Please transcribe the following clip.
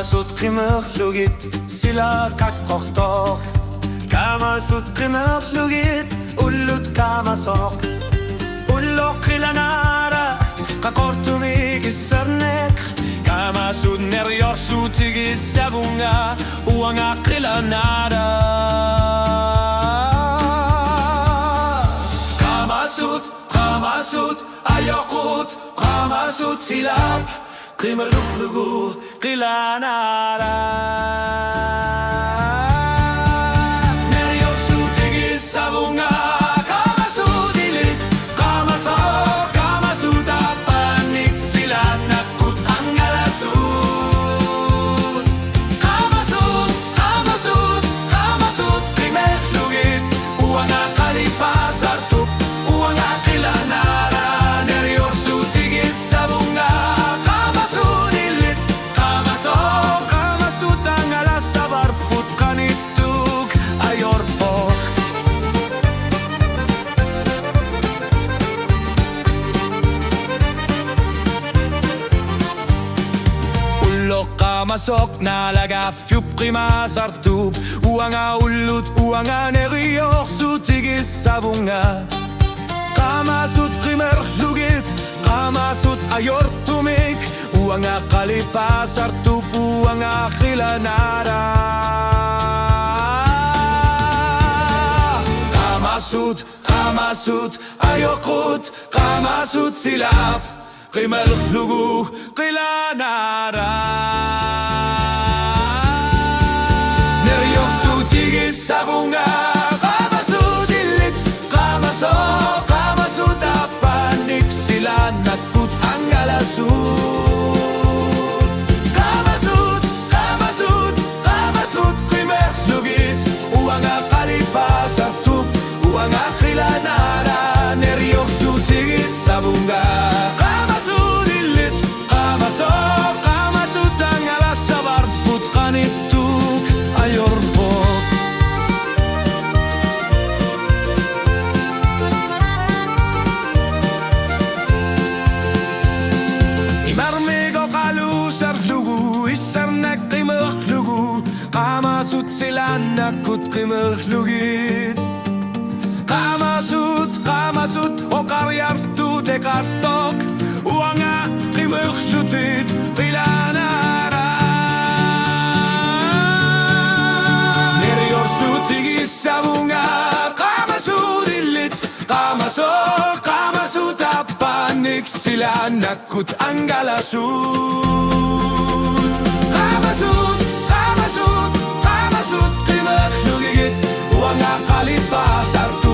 Kamasut qimaqlugit sila kakkoqtoq Kamasut qimaqlugit ullut kamasoq Ulloq qilanara qaqortumik isarnek Kamasut neryorsutig isavunga uanga qilanara Kamasut ayokut Kamasut silap Qimarluqlugu qilanara Neryorsutig isavunga Kamasut ilit Qamasok Kamasut apanik silanakut angalasut Kamasut qimarlugit uanga qalipasartup uanga qilanara Neryorsutig isavunga Qamasok nalaga fiup qimasartup uanga ullut uanga neryorsutig isavunga Qamasut qimarlugit Qamasut ayortumik uanga qalipasartup uanga qilanara Qamasut ayokut Qamasut silap Qimarluqlugu qilanara Neryorsutig isavunga Qamasut ilit Qamasok Qamasut apanik silanakut angalasut Qamasut qimarlugit uanga qalipasartup uanga qilanara Neryorsutig isavunga Qamasut silanakut qimarlugit Qamasut oqaryartu dekartok uanga qimarlutit qilanara Neryorsutig isavunga Qamasut ilit Qamasut apanik silanakut angalasut Qamasut qimarlugit uanga qalipasartup